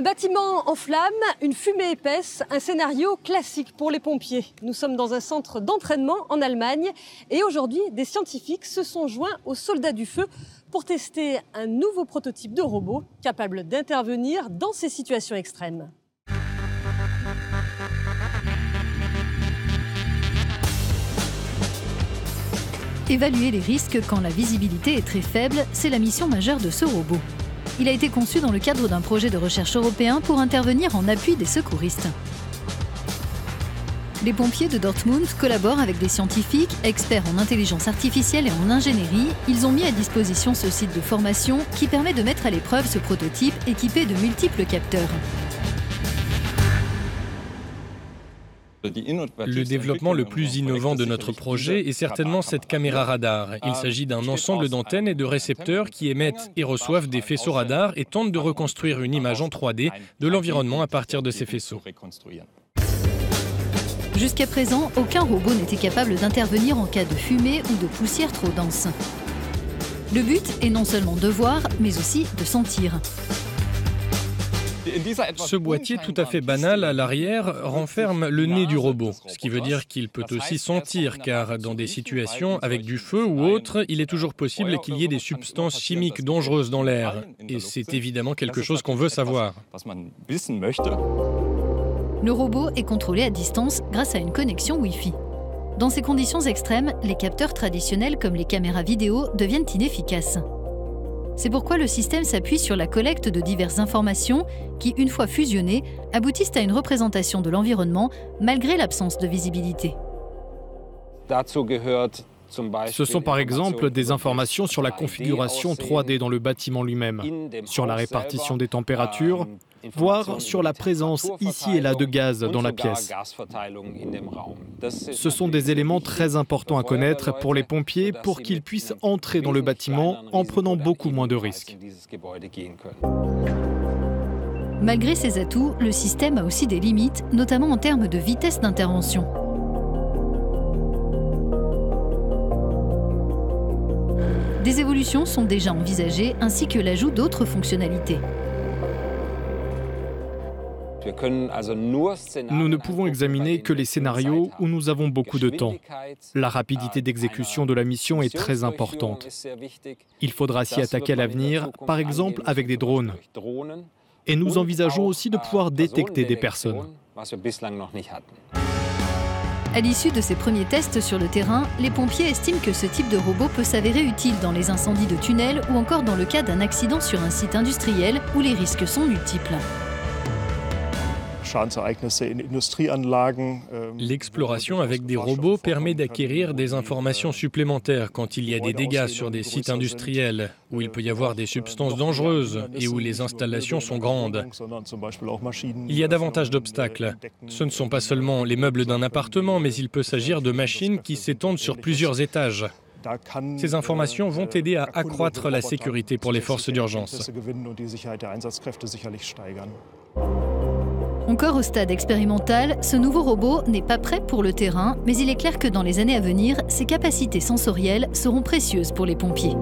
Un bâtiment en flammes, une fumée épaisse, un scénario classique pour les pompiers. Nous sommes dans un centre d'entraînement en Allemagne et aujourd'hui, des scientifiques se sont joints aux soldats du feu pour tester un nouveau prototype de robot capable d'intervenir dans ces situations extrêmes. Évaluer les risques quand la visibilité est très faible, c'est la mission majeure de ce robot. Il a été conçu dans le cadre d'un projet de recherche européen pour intervenir en appui des secouristes. Les pompiers de Dortmund collaborent avec des scientifiques, experts en intelligence artificielle et en ingénierie. Ils ont mis à disposition ce site de formation qui permet de mettre à l'épreuve ce prototype équipé de multiples capteurs. Le développement le plus innovant de notre projet est certainement cette caméra radar. Il s'agit d'un ensemble d'antennes et de récepteurs qui émettent et reçoivent des faisceaux radar et tentent de reconstruire une image en 3D de l'environnement à partir de ces faisceaux. Jusqu'à présent, aucun robot n'était capable d'intervenir en cas de fumée ou de poussière trop dense. Le but est non seulement de voir, mais aussi de sentir. Ce boîtier tout à fait banal à l'arrière renferme le nez du robot, ce qui veut dire qu'il peut aussi sentir, car dans des situations avec du feu ou autre, il est toujours possible qu'il y ait des substances chimiques dangereuses dans l'air. Et c'est évidemment quelque chose qu'on veut savoir. Le robot est contrôlé à distance grâce à une connexion Wi-Fi. Dans ces conditions extrêmes, les capteurs traditionnels comme les caméras vidéo deviennent inefficaces. C'est pourquoi le système s'appuie sur la collecte de diverses informations qui, une fois fusionnées, aboutissent à une représentation de l'environnement malgré l'absence de visibilité. Ce sont par exemple des informations sur la configuration 3D dans le bâtiment lui-même, sur la répartition des températures, voire sur la présence ici et là de gaz dans la pièce. Ce sont des éléments très importants à connaître pour les pompiers pour qu'ils puissent entrer dans le bâtiment en prenant beaucoup moins de risques. Malgré ces atouts, le système a aussi des limites, notamment en termes de vitesse d'intervention. Des évolutions sont déjà envisagées, ainsi que l'ajout d'autres fonctionnalités. Nous ne pouvons examiner que les scénarios où nous avons beaucoup de temps. La rapidité d'exécution de la mission est très importante. Il faudra s'y attaquer à l'avenir, par exemple avec des drones. Et nous envisageons aussi de pouvoir détecter des personnes. À l'issue de ces premiers tests sur le terrain, les pompiers estiment que ce type de robot peut s'avérer utile dans les incendies de tunnels ou encore dans le cas d'un accident sur un site industriel où les risques sont multiples. L'exploration avec des robots permet d'acquérir des informations supplémentaires quand il y a des dégâts sur des sites industriels, où il peut y avoir des substances dangereuses et où les installations sont grandes. Il y a davantage d'obstacles. Ce ne sont pas seulement les meubles d'un appartement, mais il peut s'agir de machines qui s'étendent sur plusieurs étages. Ces informations vont aider à accroître la sécurité pour les forces d'urgence. Encore au stade expérimental, ce nouveau robot n'est pas prêt pour le terrain, mais il est clair que dans les années à venir, ses capacités sensorielles seront précieuses pour les pompiers.